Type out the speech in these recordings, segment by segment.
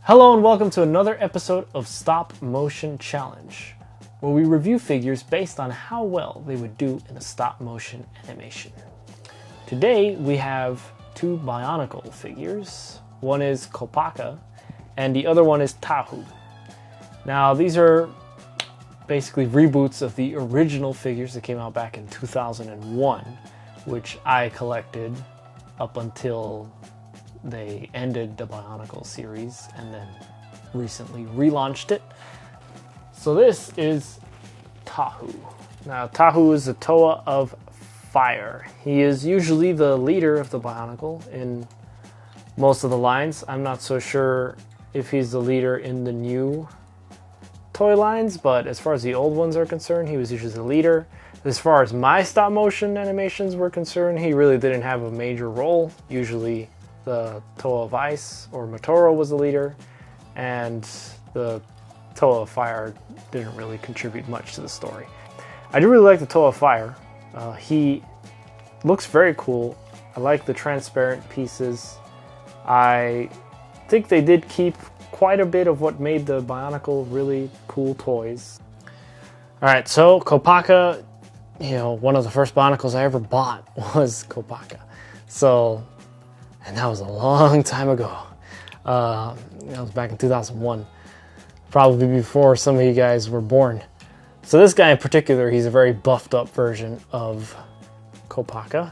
Hello and welcome to another episode of Stop Motion Challenge, where we review figures based on how well they would do in a stop motion animation. Today we have two Bionicle figures. One is Kopaka and the other one is Tahu. Now these are basically reboots of the original figures that came out back in 2001, which I collected up until they ended the Bionicle series and then recently relaunched it. So this is Tahu. Now Tahu is the Toa of Fire. He is usually the leader of the Bionicle in most of the lines. I'm not so sure if he's the leader in the new toy lines, but as far as the old ones are concerned, he was usually the leader. As far as my stop motion animations were concerned, he really didn't have a major role. Usually the Toa of Ice or Motoro was the leader, and the Toa of Fire didn't really contribute much to the story. I do really like the Toa of Fire. He looks very cool. I like the transparent pieces. I think they did keep quite a bit of what made the Bionicle really cool toys. Alright, so Kopaka, one of the first Bionicles I ever bought was Kopaka. And that was a long time ago. That was back in 2001. Probably before some of you guys were born. So this guy in particular, he's a very buffed up version of Kopaka.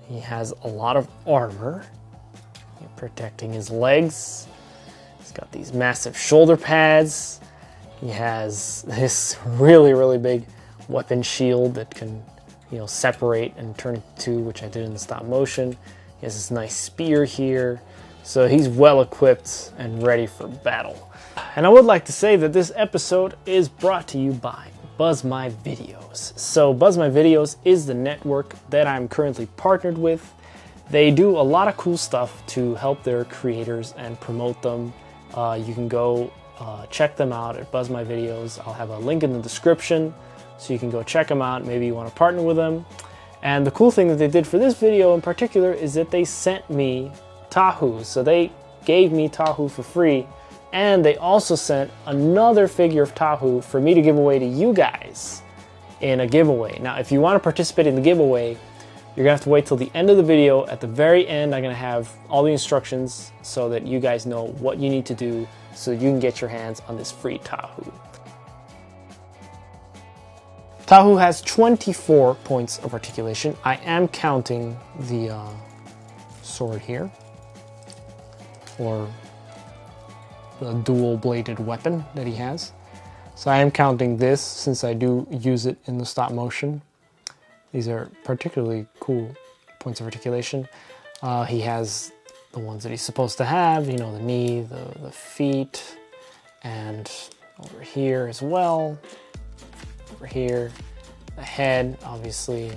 He has a lot of armor protecting his legs. He's got these massive shoulder pads. He has this really big weapon shield that can, separate and turn into two, which I did in the stop motion. He has this nice spear here, so he's well equipped and ready for battle. And I would like to say that this episode is brought to you by BuzzMyVideos. So BuzzMyVideos is the network that I'm currently partnered with. They do a lot of cool stuff to help their creators and promote them. You can go check them out at BuzzMyVideos. I'll have a link in the description so you can go check them out. Maybe you want to partner with them. And the cool thing that they did for this video in particular is that they sent me Tahu. So they gave me Tahu for free, and they also sent another figure of Tahu for me to give away to you guys in a giveaway. Now, if you want to participate in the giveaway, you're gonna have to wait till the end of the video. At the very end, I'm gonna have all the instructions so that you guys know what you need to do so that you can get your hands on this free Tahu. Tahu has 24 points of articulation. I am counting the sword here, or the dual-bladed weapon that he has. So I am counting this since I do use it in the stop motion. These are particularly cool points of articulation. He has the ones that he's supposed to have, the knee, the feet, and over here as well. Over here, the head, obviously.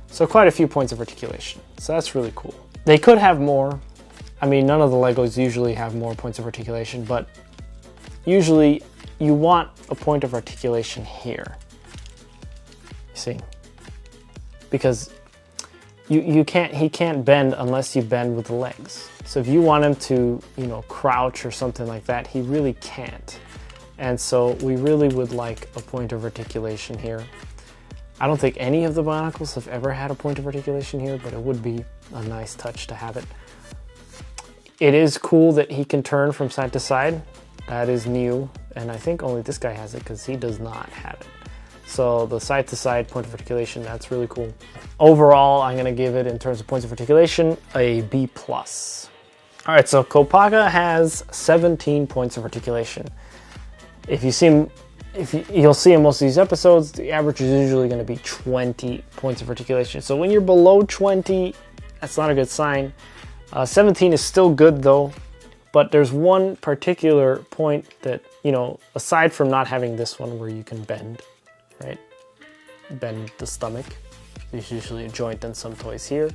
So quite a few points of articulation. So that's really cool. They could have more. I mean, none of the Legos usually have more points of articulation, but usually you want a point of articulation here. You see? Because he can't bend unless you bend with the legs. So if you want him to, crouch or something like that, he really can't. And so we really would like a point of articulation here. I don't think any of the Bionicles have ever had a point of articulation here, but it would be a nice touch to have it. It is cool that he can turn from side to side. That is new, and I think only this guy has it because he does not have it. So the side to side point of articulation, that's really cool. Overall, I'm gonna give it, in terms of points of articulation, a B+. All right, so Kopaka has 17 points of articulation. If you see him, you'll see in most of these episodes, the average is usually going to be 20 points of articulation. So when you're below 20, that's not a good sign. 17 is still good though, but there's one particular point that, aside from not having this one where you can bend, right? Bend the stomach. There's usually a joint in some toys here.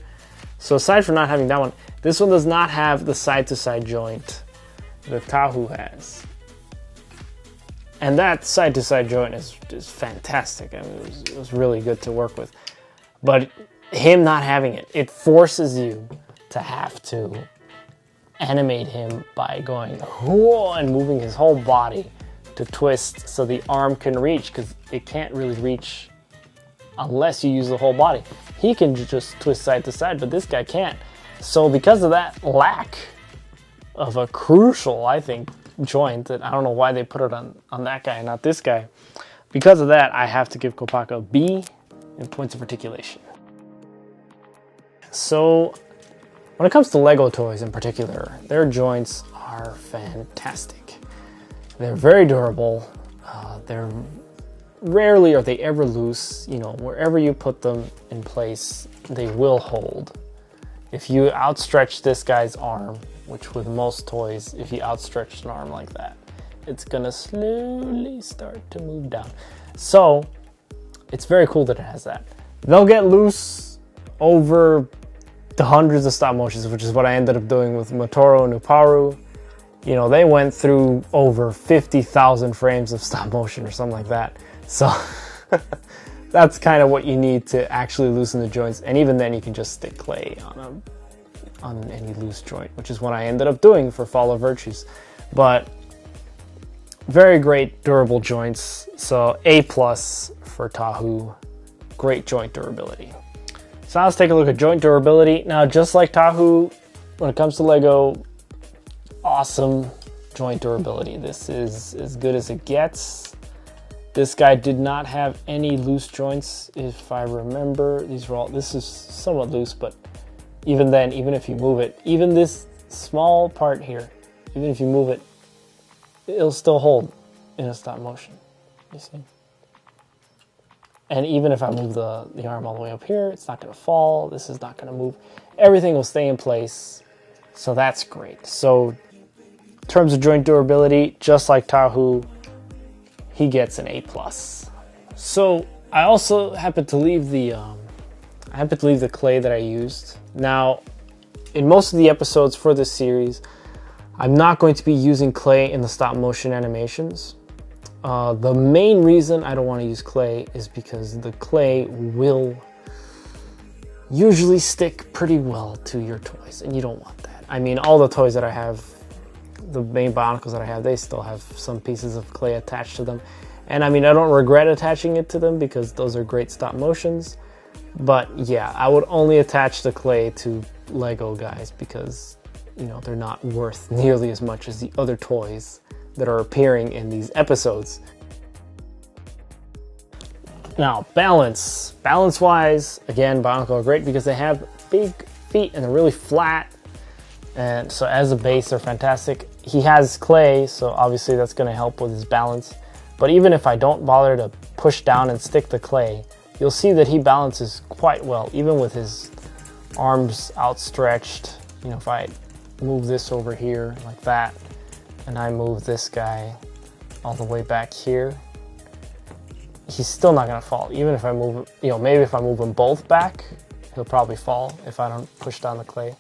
So aside from not having that one, this one does not have the side-to-side joint that Tahu has. And that side-to-side joint is fantastic. I mean, it was really good to work with. But him not having it, it forces you to have to animate him by going whoa and moving his whole body to twist so the arm can reach, because it can't really reach unless you use the whole body. He can just twist side to side, but this guy can't. So because of that lack of a crucial, I think, joint, that I don't know why they put it on that guy and not this guy, because of that, I have to give Kopaka a B in points of articulation. So when it comes to Lego toys in particular, their joints are fantastic. They're very durable. They're rarely are they ever loose. You know, wherever you put them in place, they will hold. If you outstretch this guy's arm, which with most toys, if you outstretch an arm like that, it's gonna slowly start to move down. So it's very cool that it has that. They'll get loose over the hundreds of stop motions, which is what I ended up doing with Motoro and Uparu. You know, they went through over 50,000 frames of stop motion or something like that. So that's kind of what you need to actually loosen the joints. And even then you can just stick clay on any loose joint, which is what I ended up doing for Fall of Virtues. But very great durable joints. So A+ for Tahu. Great joint durability. So now let's take a look at joint durability. Now, just like Tahu, when it comes to Lego, awesome joint durability. This is as good as it gets. This guy did not have any loose joints, if I remember. This is somewhat loose, but even then, even if you move it, even this small part here, even if you move it, it'll still hold in a stop motion, you see? And even if I move the arm all the way up here, it's not gonna fall, this is not gonna move. Everything will stay in place, so that's great. So in terms of joint durability, just like Tahu, he gets an A+. So I also happen to leave the clay that I used. Now, in most of the episodes for this series, I'm not going to be using clay in the stop motion animations. The main reason I don't want to use clay is because the clay will usually stick pretty well to your toys, and you don't want that. I mean, all the toys that I have, the main Bionicles that I have, they still have some pieces of clay attached to them. And I mean, I don't regret attaching it to them because those are great stop motions. But yeah, I would only attach the clay to Lego guys because, you know, they're not worth nearly as much as the other toys that are appearing in these episodes. Now, balance-wise, again, Bionicle are great because they have big feet and they're really flat. And so as a base, they're fantastic. He has clay, so obviously that's going to help with his balance. But even if I don't bother to push down and stick the clay, you'll see that he balances quite well, even with his arms outstretched. You know, if I move this over here like that, and I move this guy all the way back here, he's still not going to fall. Even if I move, you know, maybe if I move them both back, he'll probably fall if I don't push down the clay.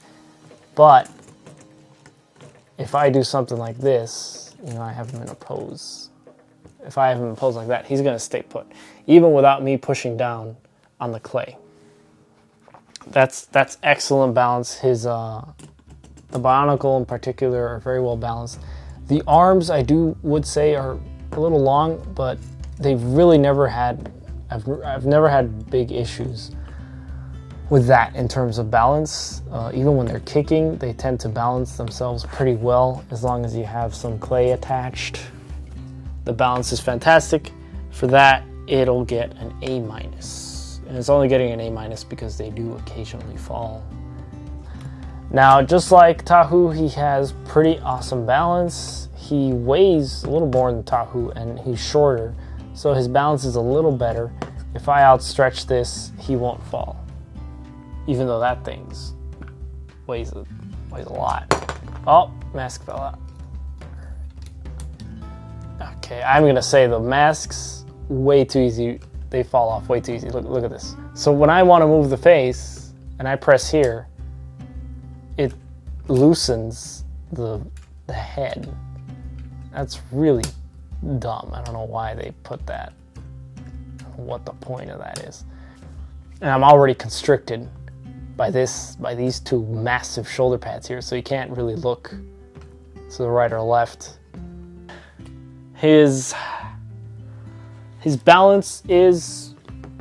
But if I do something like this, you know, I have him in a pose. If I have him in a pose like that, he's going to stay put, even without me pushing down on the clay. That's excellent balance. The Bionicle in particular are very well balanced. The arms, would say, are a little long, but they've really never had, I've never had big issues with that in terms of balance. Even when they're kicking, they tend to balance themselves pretty well as long as you have some clay attached. The balance is fantastic. For that, it'll get an A-. And it's only getting an A- because they do occasionally fall. Now, just like Tahu, he has pretty awesome balance. He weighs a little more than Tahu and he's shorter, so his balance is a little better. If I outstretch this, he won't fall, even though that thing weighs a lot. Oh, mask fell out. Okay, I'm gonna say the masks, way too easy. They fall off way too easy. Look at this. So when I want to move the face and I press here, it loosens the head. That's really dumb. I don't know why they put that. What the point of that is. And I'm already constricted by these two massive shoulder pads here, so you can't really look to the right or left. His balance is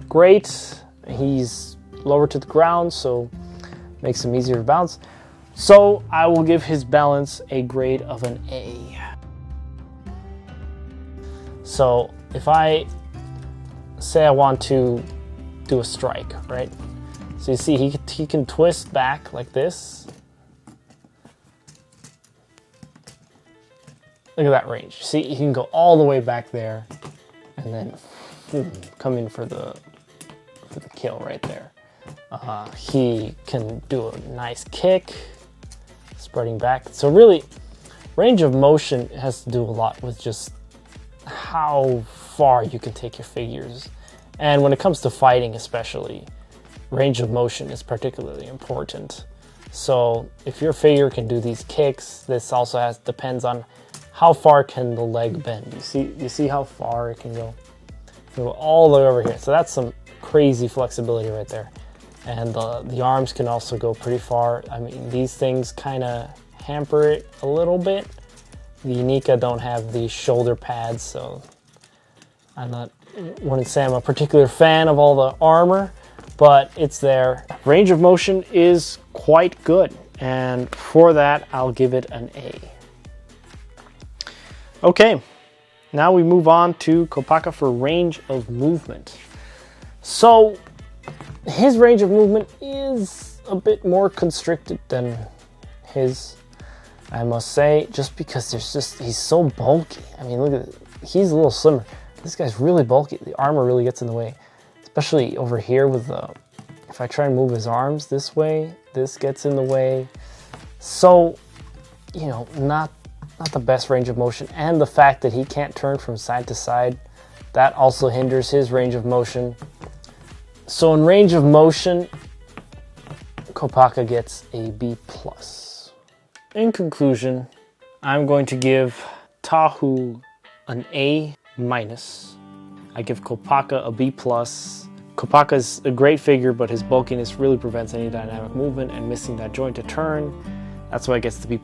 great. He's lower to the ground, so makes him easier to balance. So I will give his balance a grade of an A. So if I say I want to do a strike, right? So you see he can twist back like this. Look at that range. See, he can go all the way back there and then come in for the kill right there. He can do a nice kick, spreading back. So really, range of motion has to do a lot with just how far you can take your figures. And when it comes to fighting especially, range of motion is particularly important. So if your figure can do these kicks, this also depends on how far can the leg bend. You see how far it can go? Go all the way over here. So that's some crazy flexibility right there. And the arms can also go pretty far. I mean, these things kind of hamper it a little bit. The Unica don't have these shoulder pads, so wouldn't say I'm a particular fan of all the armor, but it's there. Range of motion is quite good, and for that, I'll give it an A. Okay, now we move on to Kopaka for range of movement. So his range of movement is a bit more constricted than his, I must say, just because he's so bulky. I mean, look at it. He's a little slimmer. This guy's really bulky. The armor really gets in the way, especially over here with if I try and move his arms this way, this gets in the way. So, you know, not the best range of motion. And the fact that he can't turn from side to side, that also hinders his range of motion. So in range of motion, Kopaka gets a B+. In conclusion, I'm going to give Tahu an A-. I give Kopaka a B+. Kopaka's a great figure, but his bulkiness really prevents any dynamic movement and missing that joint to turn. That's why it gets the B+.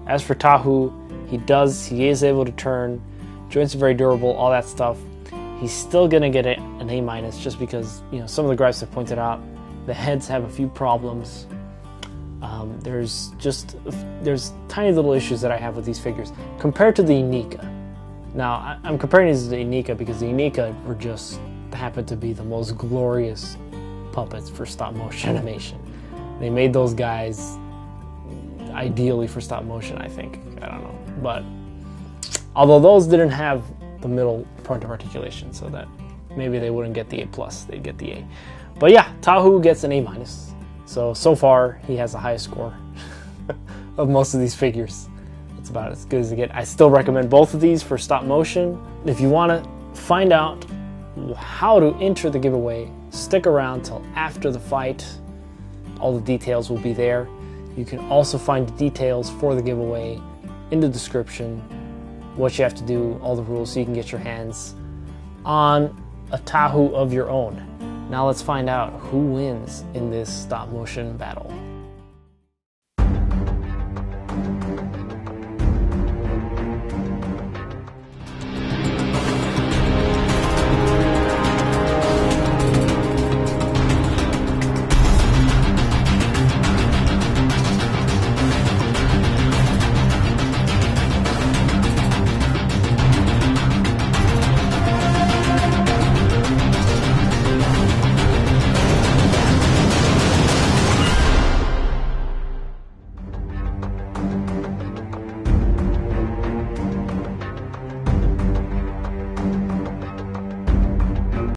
As for Tahu, he is able to turn. Joints are very durable, all that stuff. He's still gonna get an A- just because, you know, some of the gripes I've pointed out. The heads have a few problems. There's tiny little issues that I have with these figures compared to the Unica. Now, I'm comparing these to the Unica because the Unica happened to be the most glorious puppets for stop motion animation. They made those guys ideally for stop motion, I think. I don't know. But although those didn't have the middle point of articulation, so that maybe they wouldn't get the A+, they'd get the A. But yeah, Tahu gets an A-. So far, he has the highest score of most of these figures. It's about as good as it gets. I still recommend both of these for stop motion. If you want to find out how to enter the giveaway, stick around till after the fight. All the details will be there. You can also find the details for the giveaway in the description, what you have to do, all the rules, so you can get your hands on a Tahu of your own. Now let's find out who wins in this stop motion battle.